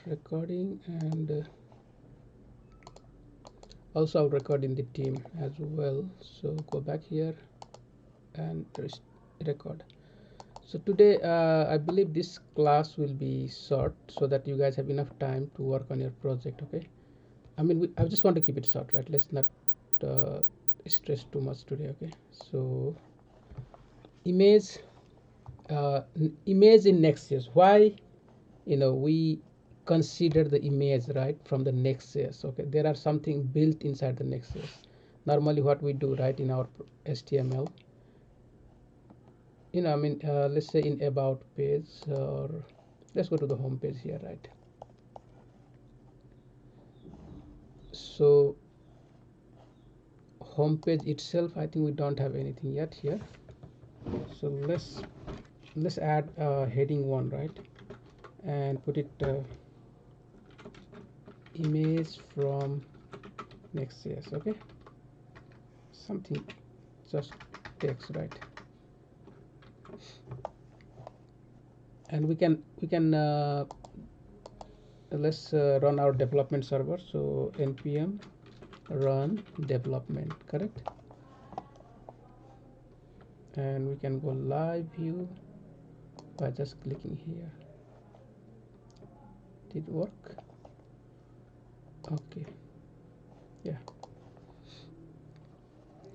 recording, and also I'll record in the team as well. So go back here and record. So today I believe this class will be short so that you guys have enough time to work on your project. Okay, I mean I just want to keep it short, right? Let's not stress too much today. Okay, so image image in nextjs. Why we consider the image right from the nextjs? Okay, there are something built inside the nextjs. Normally what we do right in our html, let's say in about page, or let's go to the home page here, right? So home page itself, I think we don't have anything yet here. So let's add heading 1, right? And put it image from nextjs. Okay, something just text, right? And we can let's run our development server. So npm run development, correct? And we can go live view by just clicking here. Did it work? Okay, yeah.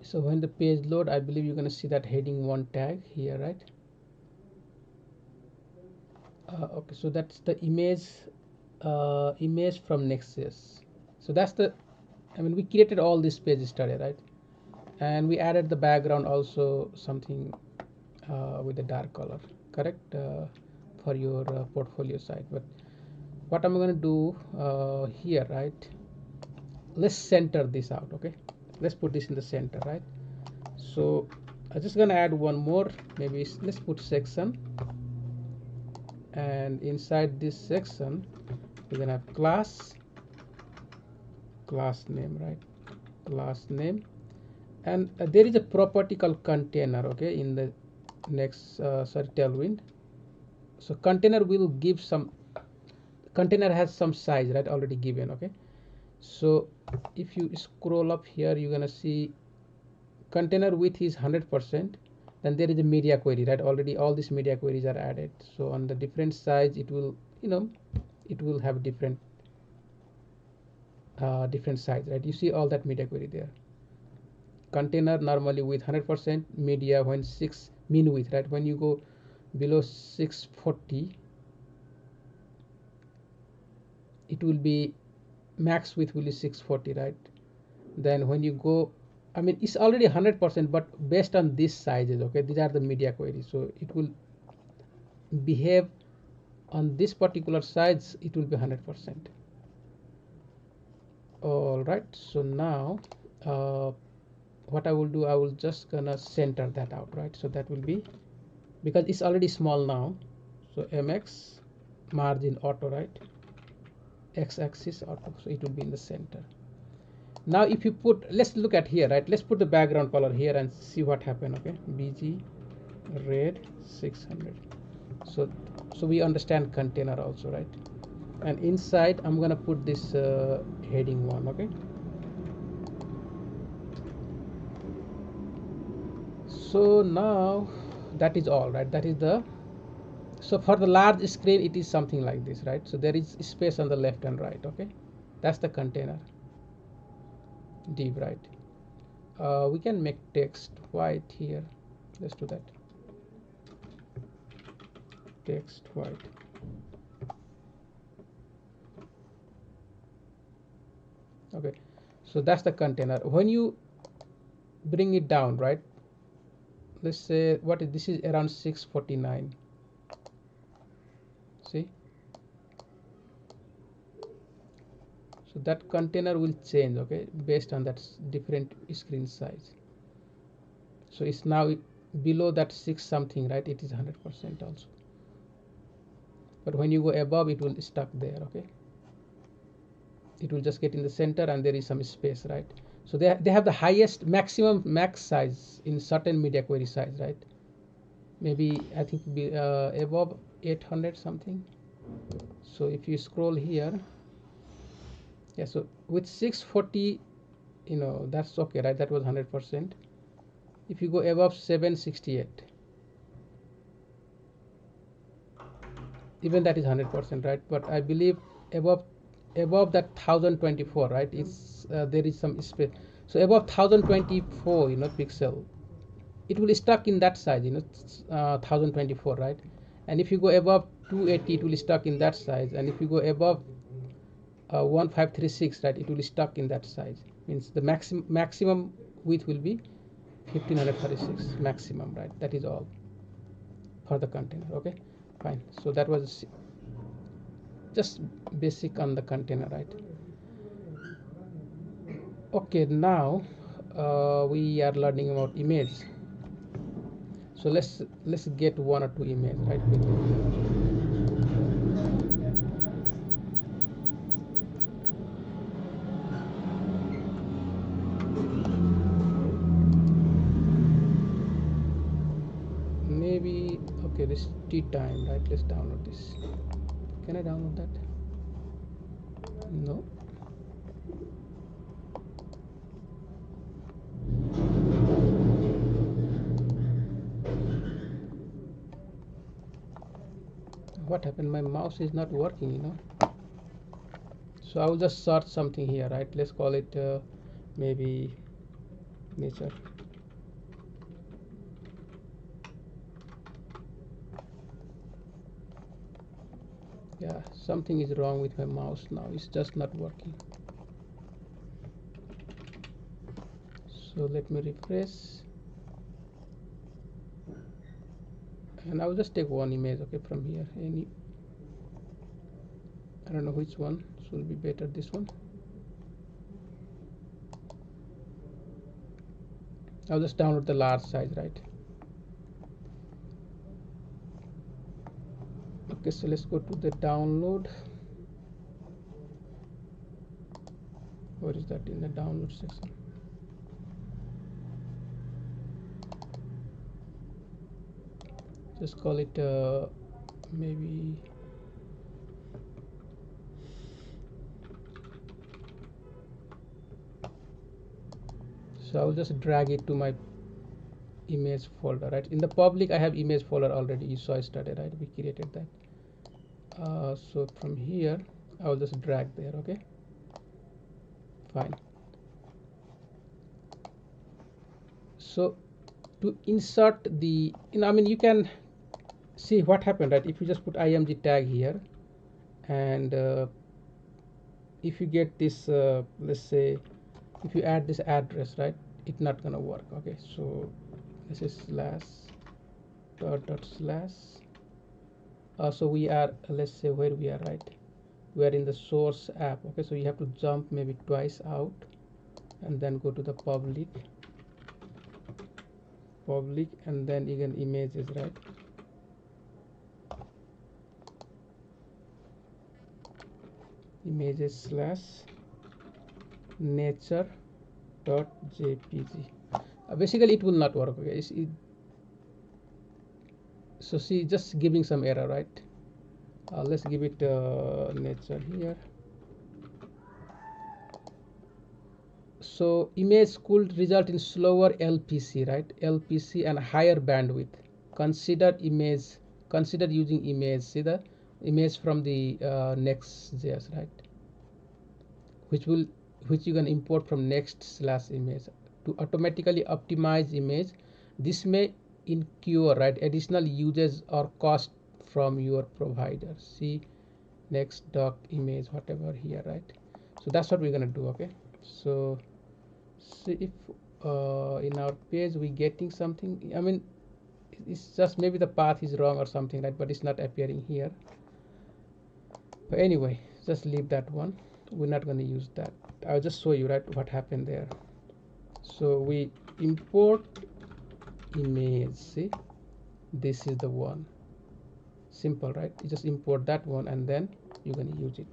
So when the page load, I believe you're going to see that heading 1 tag here, right? Okay, so that's the image from nextjs. So that's the, we created all these pages yesterday, right? And we added the background also, something with a dark color, correct, for your portfolio site. But what I'm going to do here, right, let's center this out. Okay, let's put this in the center, right? So I'm just going to add one more, maybe let's put section, and inside this section we're going to have class name, right? Class name. And there is a property called container, okay, in the next tailwind. So container will give some, container has some size, right, already given. Okay, so if you scroll up here, you're gonna see container width is 100%. Then there is a media query, right? Already all these media queries are added. So on the different size, it will, it will have different size, right? You see all that media query there. Container normally with 100%, media when 6 min width, right? When you go below 640, it will be max width will be 640, right? Then when you go, it's already 100%, but based on these sizes, okay, these are the media queries, so it will behave on this particular size, it will be 100%. All right, so now what I will do, I will just gonna center that out, right? So that will be, because it's already small now, so mx margin auto, right? x-axis auto, so it will be in the center. Now if you put, let's look at here, right? Let's put the background color here and see what happened. Okay, bg red 600. So we understand container also, right? And inside I'm gonna put this heading 1. Okay, so now that is all, right? That is the, so for the large screen it is something like this, right? So there is space on the left and right. Okay, that's the container div, right? We can make text white here. Let's do that. Text white. Okay, so that's the container. When you bring it down, right, let's say what is this, is around 649. See, so that container will change, okay, based on that different screen size. So it's now below that 6 something, right? It is 100% also, but when you go above, it will stuck there. Okay, it will just get in the center and there is some space, right? So they have the highest maximum max size in certain media query size, right? Maybe I think be above 800 something. So if you scroll here, yeah, so with 640, that's okay, right? That was 100%. If you go above 768, even that is 100%, right? But I believe above that 1024, right, it's there is some space. So above 1024, pixel, it will stuck in that size, 1024, right? And if you go above 280, it will stuck in that size. And if you go above 1536, right, it will stuck in that size. Means the maximum width will be 1536 maximum, right? That is all for the container. Okay, fine. So that was just basic on the container, right? Okay, now we are learning about image. So let's get one or two image right quickly. Maybe, okay, this tea time, right? Let's download this. Can I download that? No. What happened? My mouse is not working. So I will just search something here, right? Let's call it maybe nature. Yeah, something is wrong with my mouse now. It's just not working. So let me refresh, and I will just take one image, okay, from here. Any, I don't know which one, so will be better this one. I'll just download the large size, right? Okay, so let's go to the download. Where is that in the download section? Just call it maybe, so I'll just drag it to my image folder, right? In the public I have image folder already. You saw yesterday, right? We created that. So from here I'll just drag there. Okay, fine. So to insert the, I mean, you can see what happened, right? If you just put img tag here, and if you get this, let's say if you add this address, right, it's not gonna work. Okay, so this is slash dot slash. So we are, let's say where we are, right, we are in the source app. Okay, so you have to jump maybe twice out and then go to the public, and then again images, right? Images slash nature dot jpg. Basically it will not work. Okay, so see, just giving some error, right? Let's give it nature here. So image could result in slower LPC, right? LPC and higher bandwidth. Consider using image. See the image from the nextjs, right? Which you can import from next slash image to automatically optimize image. This may incur, right, additional usage or cost from your provider. See next doc image whatever here, right? So that's what we're gonna do. Okay, so see if in our page we getting something. I mean, it's just maybe the path is wrong or something, right? But it's not appearing here. But anyway, just leave that one. We're not going to use that. I'll just show you, right, what happened there. So we import image. See, this is the one. Simple, right? You just import that one and then you're going to use it.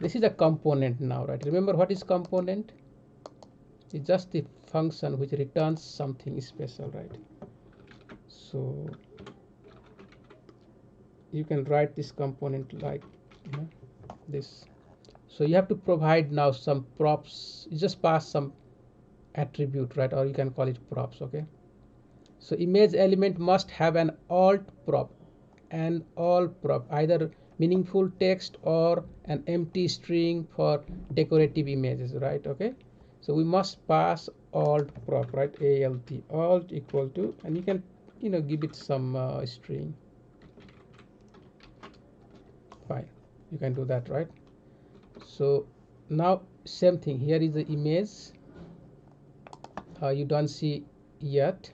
This is a component now, right? Remember what is component? It's just the function which returns something special, right? So you can write this component like, you know, this. So you have to provide now some props. You just pass some attribute, right? Or you can call it props. Okay, so image element must have an alt prop, an all prop, either meaningful text or an empty string for decorative images, right? Okay, so we must pass alt prop, right? Alt equal to, and you can, you know, give it some string. Fine, you can do that, right? So now same thing, here is the image. You don't see yet.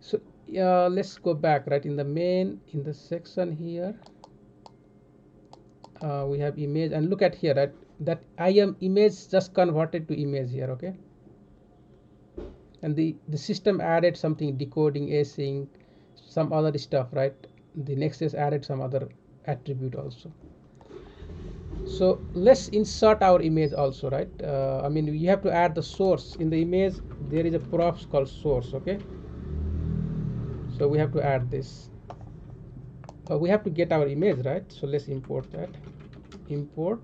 So let's go back, right? In the main, in the section here, we have image, and look at here, right? That I am image just converted to image here. Okay, and the system added something, decoding, async, some other stuff, right? The nextjs added some other attribute also. So let's insert our image also, right? I mean, you have to add the source in the image. There is a props called source. Okay, so we have to add this. We have to get our image, right? So let's import that. Import,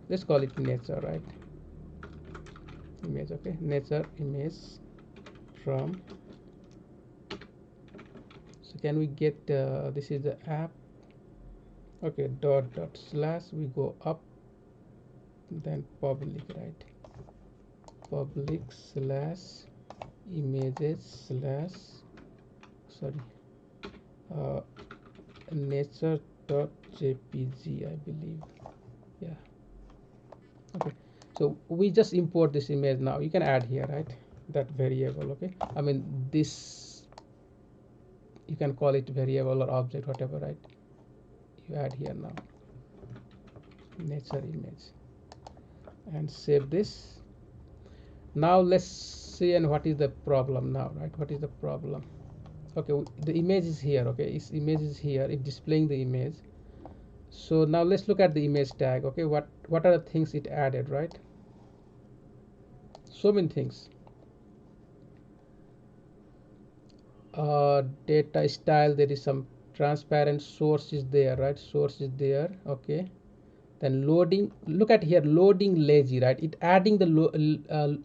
let's call it nature, right? Image. Okay, nature image from. So can we get this is the app. Okay, dot slash, we go up, then public, right? Public slash images slash, sorry, uh, nature dot jpg, I believe. Yeah. Okay, so we just import this image. Now you can add here, right, that variable. Okay, I mean, this, you can call it variable or object, whatever, right? You add here now nature image and save this. Now let's see, and what is the problem now, right? What is the problem? Okay, the image is here. Okay, its image is here, it's displaying the image. So now let's look at the image tag. Okay, what are the things it added, right? So many things. Data style, there is some transparent, source is there, right? Source is there. Okay, then loading, look at here, loading lazy, right? It adding the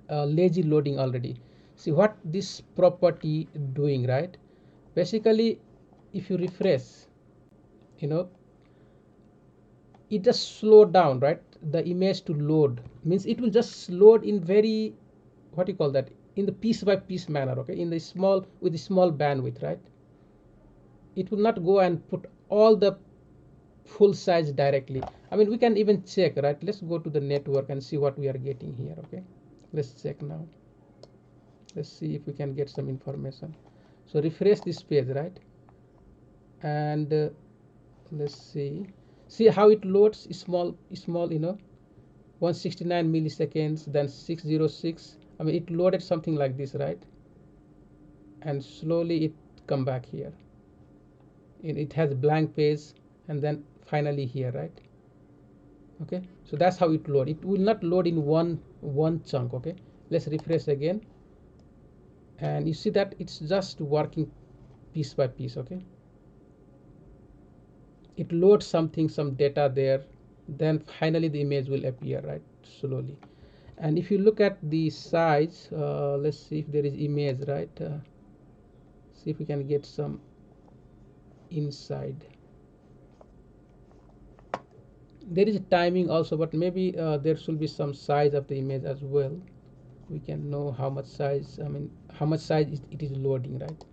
lazy loading already. See what this property doing, right? Basically, if you refresh, you know, it just slow down, right? The image to load, means it will just load in very, what you call that, in the piece by piece manner. Okay, in the small, with the small bandwidth, right? It will not go and put all the full size directly. I mean, we can even check, right? Let's go to the network and see what we are getting here. Okay, let's check now. Let's see if we can get some information. So refresh this page, right? And let's see how it loads. Small, you know, 169 milliseconds, then 606. I mean, it loaded something like this, right? And slowly it come back here. It has blank page, and then finally here, right? Okay, so that's how it load. It will not load in one chunk. Okay, let's refresh again, and you see that it's just working piece by piece. Okay, it loads something, some data there, then finally the image will appear, right? Slowly. And if you look at the size, let's see if there is image, right? See if we can get some inside. There is a timing also, but maybe there should be some size of the image as well. We can know how much size, I mean, how much size it is loading, right?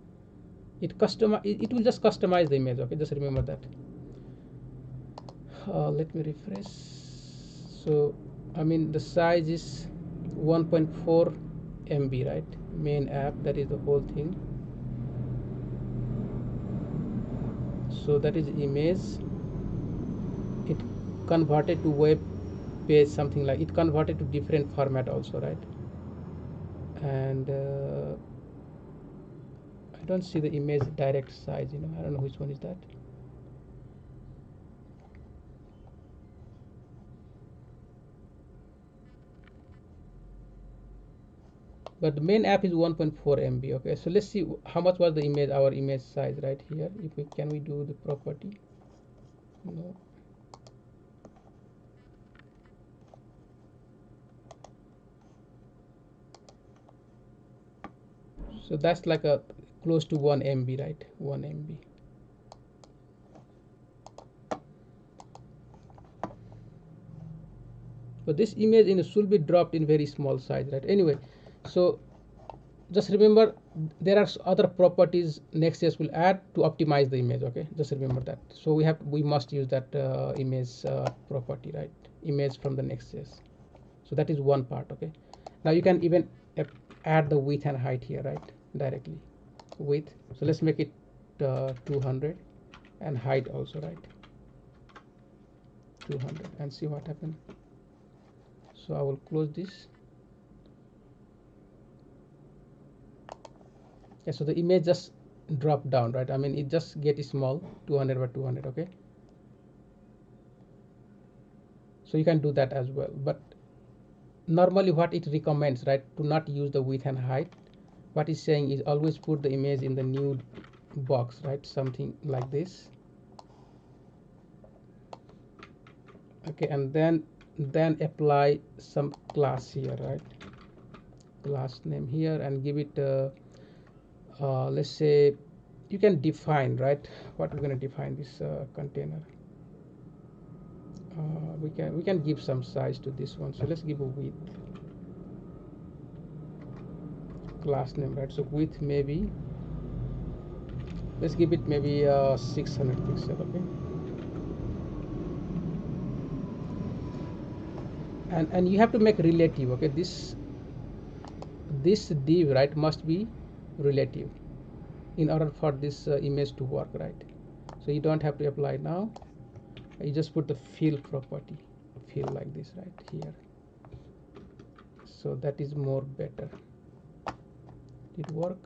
It will just customize the image. Okay, just remember that. Let me refresh. So I mean, the size is 1.4 MB, right? Main app, that is the whole thing. So that is image. It converted to web page, something like, it converted to different format also, right? And I don't see the image direct size, you know, I don't know which one is that. but the main app is 1.4 MB. Okay, so let's see how much was the image, our image size right here. If we can we do the property? No. So that's like a close to 1 MB, right? 1 MB. So this image should be dropped in very small size, right? Anyway, so just remember there are other properties nextjs will add to optimize the image. Okay, just remember that. So we must use that image property, right? Image from the nextjs. So that is one part. Okay, now you can even add the width and height here, right? Directly width. So let's make it 200, and height also, right? 200, and see what happens. So I will close this. Yeah, so the image just drop down, right? I mean it just get small, 200 by 200. Okay, so you can do that as well, but normally what it recommends, right, to not use the width and height. What it's saying is always put the image in the new box, right? Something like this. Okay, and then apply some class here, right? Class name here, and give it let's say you can define, right, what we're going to define this container. We can give some size to this one, so let's give a width class name, right? So width maybe, let's give it maybe 600 pixel. Okay, and you have to make relative. Okay, this div, right, must be relative in order for this image to work, right? So you don't have to apply now, you just put the fill property, fill like this right here. So that is more better. Did it work?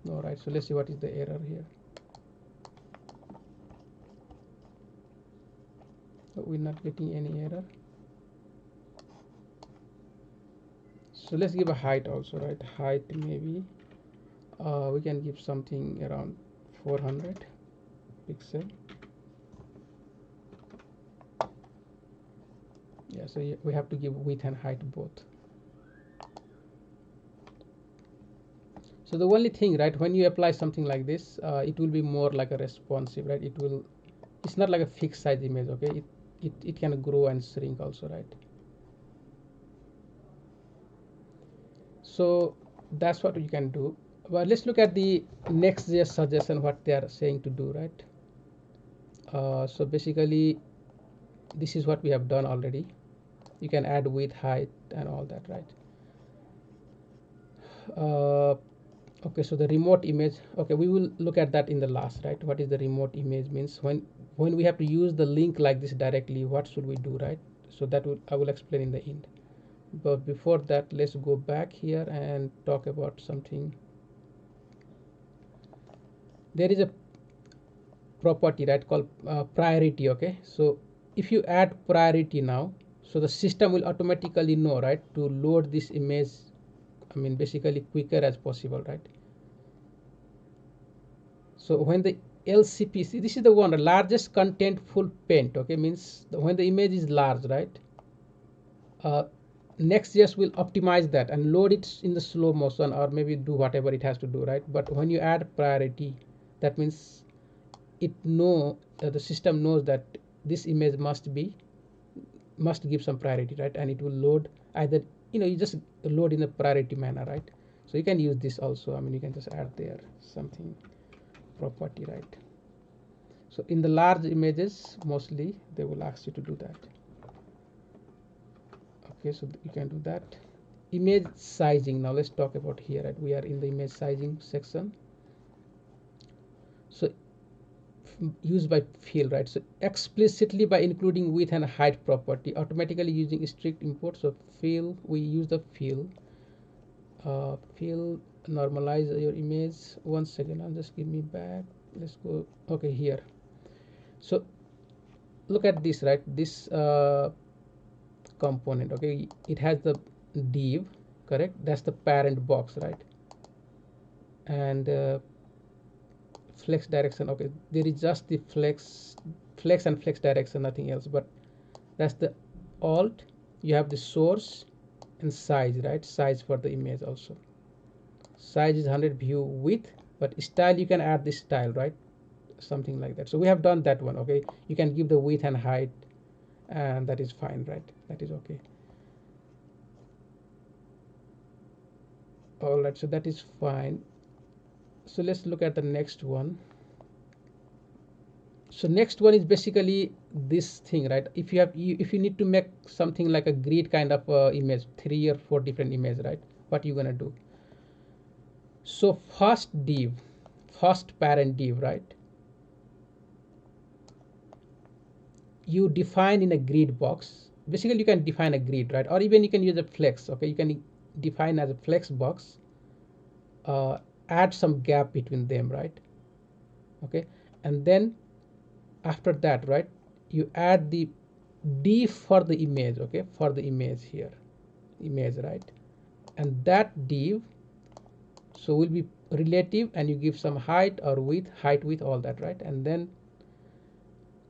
No, right? So let's see what is the error here. We're not getting any error. So let's give a height also, right? Height maybe we can give something around 400 pixel. Yeah, so we have to give width and height both. So the only thing, right, when you apply something like this, it will be more like a responsive, right? It's not like a fixed size image. Okay, it can grow and shrink also, right? So that's what you can do. But let's look at the nextjs suggestion, what they are saying to do, right? So basically this is what we have done already. You can add width, height, and all that, right? Okay, so the remote image, okay, we will look at that in the last, right? What is the remote image means? When we have to use the link like this directly, what should we do, right? So that I will explain in the end. But before that, let's go back here and talk about something. There is a property, right, called priority. Okay, so if you add priority now, so the system will automatically know, right, to load this image, I mean basically quicker as possible, right? So when the LCP, see, this is the one, the largest contentful paint. Okay, means when the image is large, right, uh, nextjs will optimize that and load it in the slow motion, or maybe do whatever it has to do, right? But when you add priority, that means the system knows that this image must give some priority, right? And it will load either, you just load in a priority manner, right? So you can use this also. I mean you can just add there something property, right? So in the large images mostly they will ask you to do that. Okay, so you can do that. Image sizing, now let's talk about here, right? We are in the image sizing section. So used by fill, right? So explicitly by including width and height property, automatically using strict import. So fill, we use the fill. Fill, normalize your image. 1 second, I'll just give me back. Let's go. Okay, here. So look at this, right? This component. Okay, it has the div, correct? That's the parent box, right? And flex direction, okay, there is just the flex and flex direction, nothing else. But that's the alt. You have the source and size, right? Size for the image also. Size is 100 view width, but style you can add this style, right? Something like that. So we have done that one. Okay, you can give the width and height, and that is fine, right? That is okay. All right, so that is fine. So let's look at the next one. So next one is basically this thing, right? If you have if you need to make something like a grid kind of image, 3 or 4 different images, right? What you gonna do? So first parent div, right? You define in a grid box. Basically you can define a grid, right? Or even you can use a flex. Okay, you can define as a flex box, add some gap between them, right? Okay, and then after that, right, you add the div for the image. Okay, for the image here, image, right? And that div so will be relative, and you give some height or width, all that, right? And then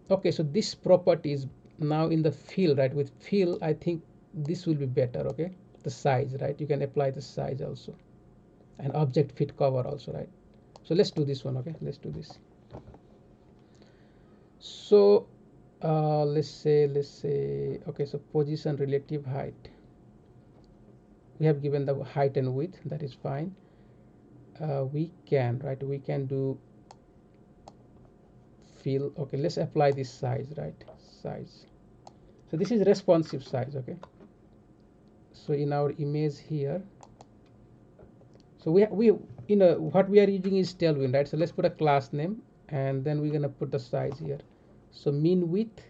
okay, so this property is now in the fill, right? With fill, I think this will be better. Okay, the size, right? You can apply the size also, and object fit cover also, right? So let's do this one. Okay, let's do this. So let's say okay, so position, relative height, we have given the height and width, that is fine. We can, right, we can do fill. Okay, let's apply this size, right? Size, so this is responsive size. Okay, so in our image here, so we what we are using is tailwind, right? So let's put a class name, and then we're gonna put the size here. So mean width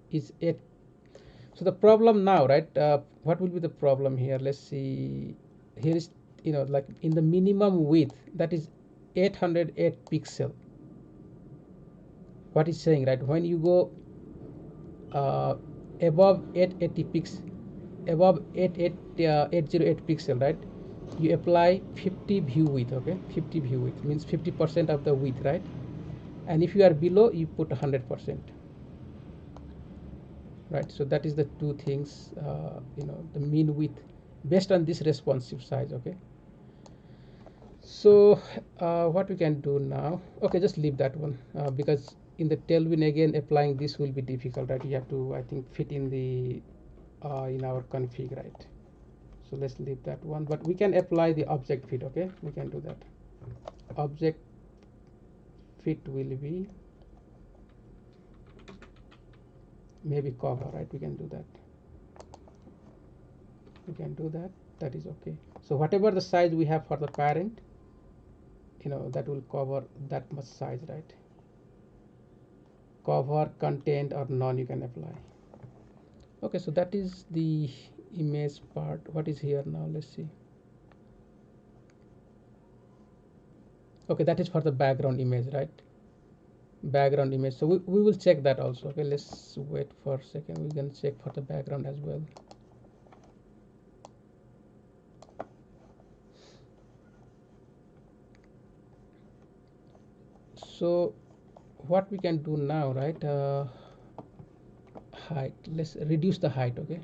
is 8. So the problem now, right, what will be the problem here? Let's see. Here is, like in the minimum width, that is 808 pixel. What is saying, right? When you go above 880 pixel, above 808 pixel, right, you apply 50 view width. Okay, 50 view width means 50% of the width, right? And if you are below, you put 100%, right? So that is the two things, the mean width based on this responsive size. Okay, so what we can do now, okay, just leave that one, because in the tailwind again applying this will be difficult, right? You have to, I think, fit in the in our config, right? So let's leave that one, but we can apply the object fit. Okay, we can do that. Object fit will be maybe cover, right? We can do that, that is okay. So whatever the size we have for the parent, that will cover that much size, right? Cover, content, or none you can apply. Okay, so that is the image part. What is here now? Let's see. Okay, that is for the background image, right? Background image, so we will check that also. Okay, let's wait for a second, we can check for the background as well. So what we can do now, right, height, let's reduce the height. Okay,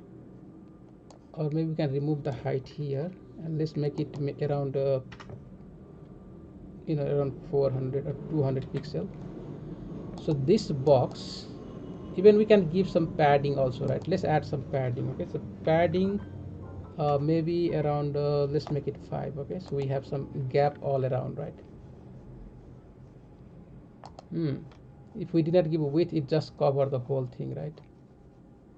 or maybe we can remove the height here, and let's make it around around 400 or 200 pixel. So this box, even we can give some padding also, right? Let's add some padding. Okay, so padding maybe around let's make it 5. Okay, so we have some gap all around, right? If we did not give a width, it just cover the whole thing, right?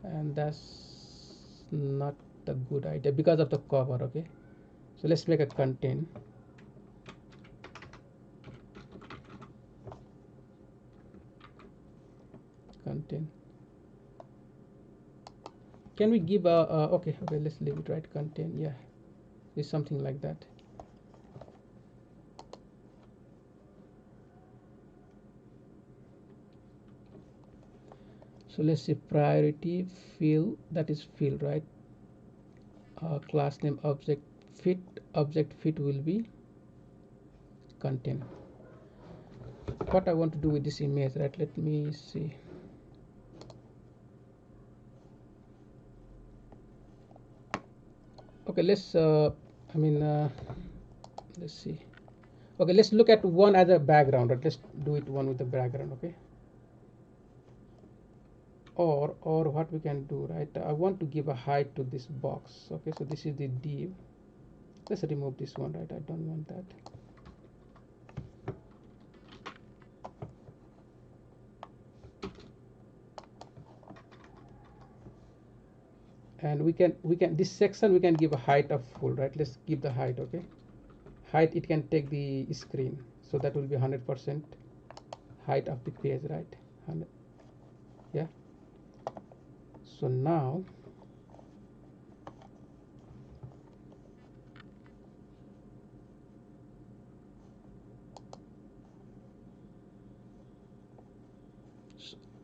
And that's not a good idea because of the cover. Okay, so let's make a content. Can we give a okay, let's leave it, right? Content, yeah, it's something like that. So let's say priority fill, that is fill, right? Class name object fit object fit will be content. What I want to do with this image, right? Let me see. Okay, let's let's see. Okay, let's look at one as a background, right? Let's do it one with the background. Okay, or what we can do, right? I want to give a height to this box. Okay, so this is the div. Let's remove this one, right? I don't want that. And we can this section we can give a height of full, right? Let's give the height. Okay, height, it can take the screen, so that will be 100% height of the page, right? 100. Yeah, so now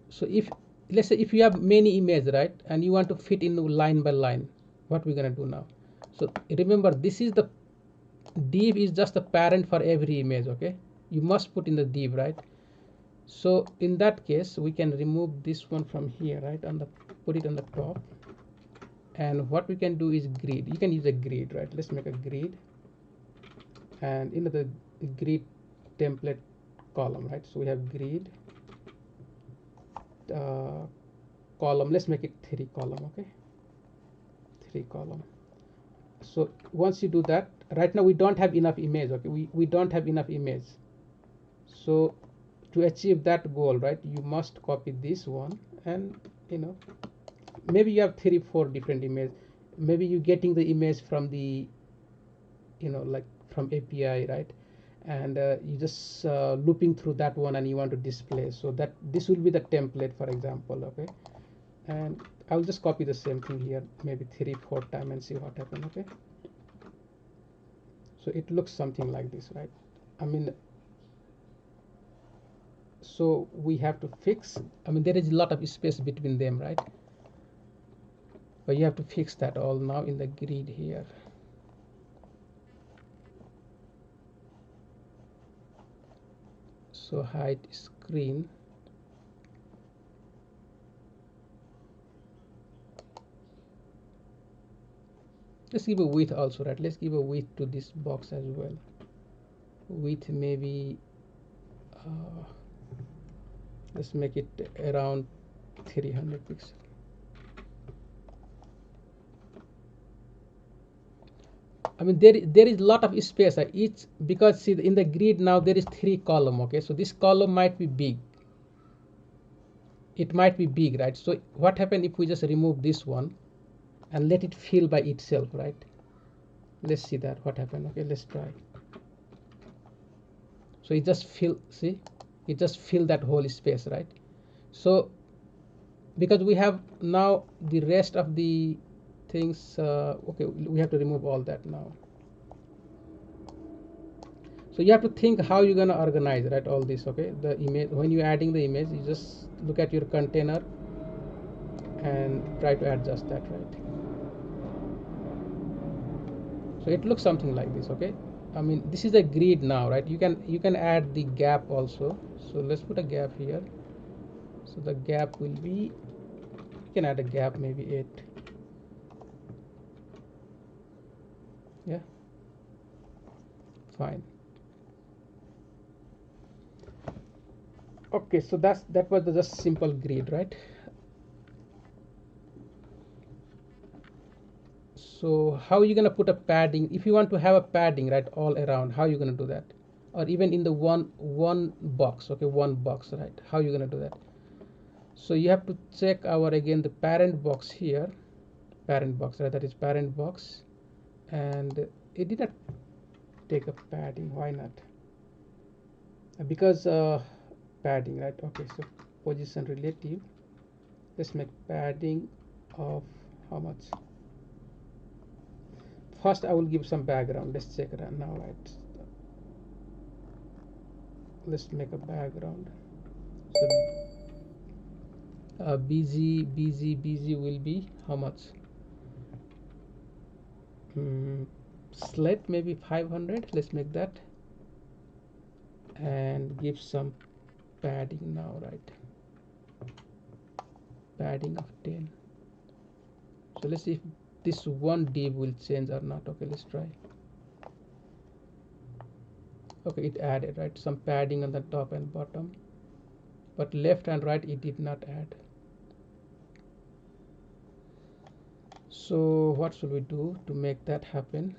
so if, let's say if you have many images, right, and you want to fit in line by line, what we're gonna do now? So remember, this is the div is just the parent for every image. Okay, you must put in the div, right? So in that case we can remove this one from here, right, on the, put it on the top. And what we can do is grid. You can use a grid, right? Let's make a grid, and in the grid template column, right? So we have grid uh, column. Let's make it 3 column. Okay, 3 column. So once you do that, right now we don't have enough image. Okay, we don't have enough image. So to achieve that goal, right, you must copy this one, and maybe you have 3 4 different images. Maybe you getting the image from the like from API, right? And you just looping through that one, and you want to display, so that this will be the template, for example. Okay, and I'll just copy the same thing here, maybe 3 4 times, and see what happens. Okay, so it looks something like this, right? I mean, so we have to fix, I mean, there is a lot of space between them, right? But you have to fix that all now in the grid here. So hide screen. Let's give a width also, right? Let's give a width to this box as well. Width maybe let's make it around 300 pixels. I mean, there is a lot of space each, because see, in the grid now there is 3 column. Okay, so this column might be big, it might be big, right? So what happens if we just remove this one and let it fill by itself, right? Let's see that what happened. Okay, let's try. So it just fill, see, it just fill that whole space, right? So because we have now the rest of the things, okay, we have to remove all that now. So you have to think how you're gonna organize, right, all this. Okay, the image, when you're adding the image, you just look at your container and try to adjust that, right? So it looks something like this. Okay, I mean, this is a grid now, right? You can add the gap also. So let's put a gap here. So the gap will be, you can add a gap, maybe 8. Yeah, fine. Okay, so that was the just simple grid, right? So how are you gonna put a padding if you want to have a padding, right, all around? How are you gonna do that? Or even in the one box. Okay, one box, right? How are you gonna do that? So you have to check our, again, the parent box here, parent box, right? That is parent box, and it did not take a padding. Why not? Because padding, right? Okay, so position relative, let's make padding of how much? First I will give some background. Let's check it out now, right? Let's make a background. So bg will be how much? select maybe 500. Let's make that and give some padding now, right? Padding of 10. So let's see if this one div will change or not. Okay, let's try. Okay, it added, right, some padding on the top and bottom, but left and right it did not add. So what should we do to make that happen?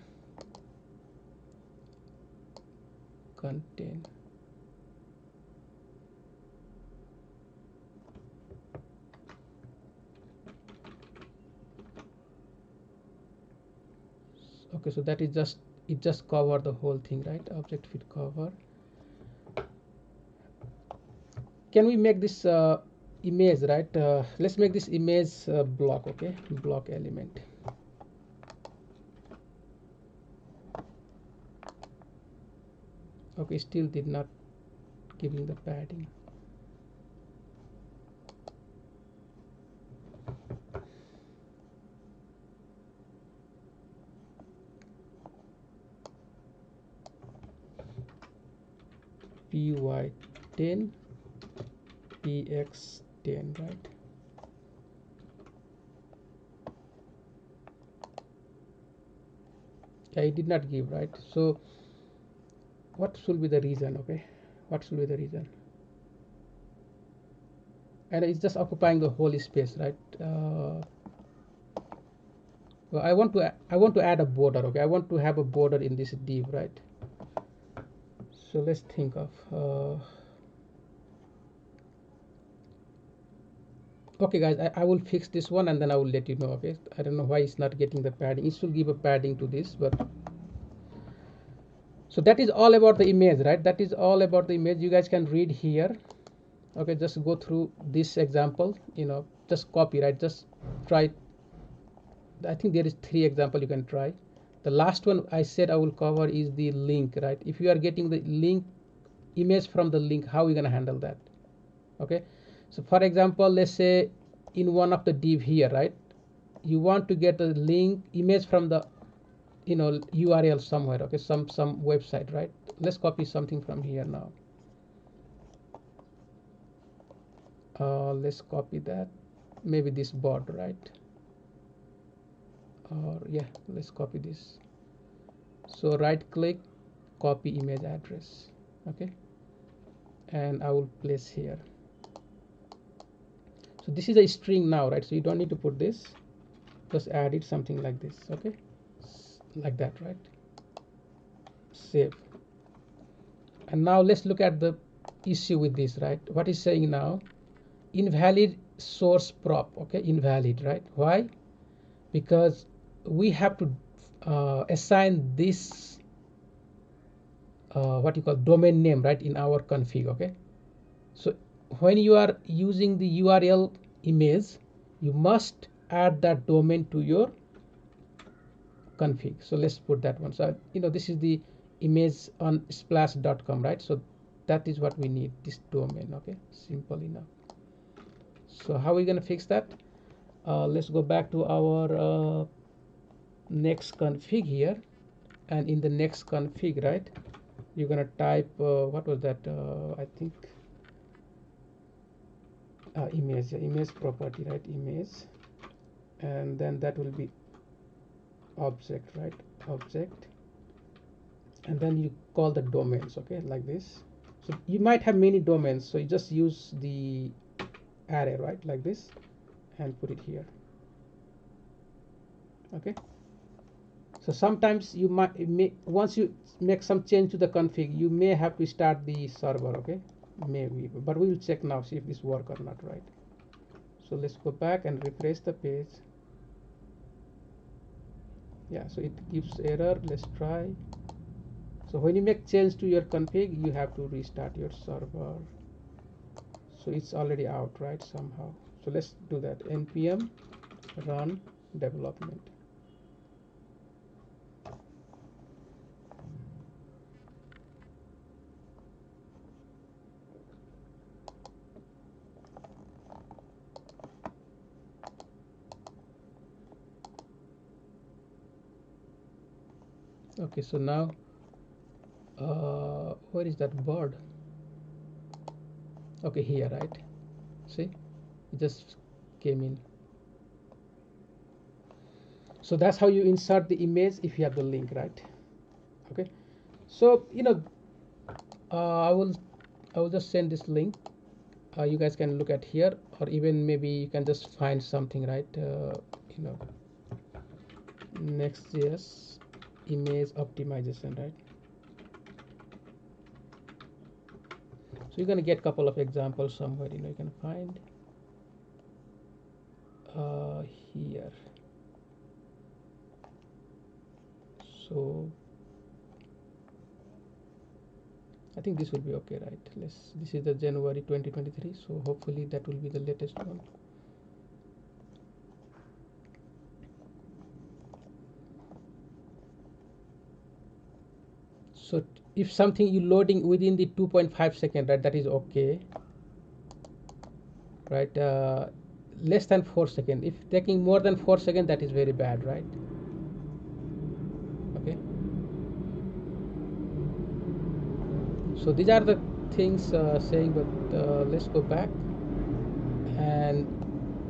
Contain. Okay, so that is just, it just cover the whole thing, right? Object fit cover. Can we make this image, right? Let's make this image block. Okay, block element. Okay, still did not giving the padding. py10 px10, right? Yeah, it did not give, right? So what should be the reason? Okay, what should be the reason? And it's just occupying the whole space, right? Well, I want to add a border. Okay, I want to have a border in this div, right? So let's think of okay guys, I will fix this one and then I will let you know. Okay, I don't know why it's not getting the padding. It should give a padding to this, but so that is all about the image, right? That is all about the image. You guys can read here. Okay, just go through this example, you know, just copy, right? Just try. I think there is 3 example you can try. The last one I said I will cover is the link, right? If you are getting the link image from the link, how are you going to handle that? Okay, so for example, let's say in one of the div here, right, you want to get a link image from the, you know, URL somewhere. Okay, some website, right? Let's copy something from here now. Let's copy that, maybe this board, right? Or yeah, let's copy this. So right click, copy image address. Okay, and I will place here. So this is a string now, right? So you don't need to put this, just add it something like this. Okay, like that, right? Save. And now let's look at the issue with this, right? What is saying now? Invalid source prop. Okay, invalid, right? Why? Because we have to assign this what you call domain name, right, in our config. Okay, so when you are using the URL image, you must add that domain to your config. So let's put that one. So you know, this is the image on splash.com, right? So that is what we need, this domain. Okay, simple enough. So how are we going to fix that? Let's go back to our next config here, and in the next config, right, you're going to type what was that? I think image property, right? Image, and then that will be object, right? Object, and then you call the domains. Okay, like this. So you might have many domains, so you just use the array, right, like this, and put it here. Okay, so sometimes you might once you make some change to the config, you may have to start the server. Okay, maybe, but we will check now, see if this work or not, right? So let's go back and refresh the page. Yeah, so it gives error. Let's try. So when you make change to your config, you have to restart your server. So it's already out, right, somehow. So let's do that. npm run development. Okay, so now where is that bird? Okay, here, right? See, it just came in. So that's how you insert the image if you have the link, right? Okay, so I will just send this link. You guys can look at here, or even maybe you can just find something, right? You know, nextjs image optimization, right? So you're gonna get a couple of examples somewhere. You can find here. So I think this will be okay, right? This is the January 2023, so hopefully that will be the latest one. So if something you loading within the 2.5 second, right, that is okay, right? Less than 4 seconds. If taking more than 4 seconds, that is very bad, right? Okay. So these are the things saying, but let's go back, and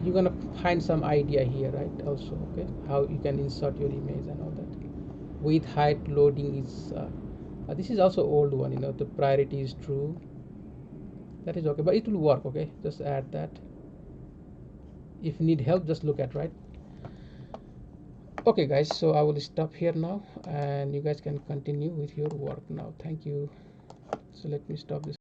you're gonna find some idea here, right? Also, okay, how you can insert your image and all that. With height loading is this is also old one. The priority is true. That is okay, but it will work. Okay, just add that. If need help, just look at, right? Okay, guys, so I will stop here now, and you guys can continue with your work now. Thank you. So let me stop this.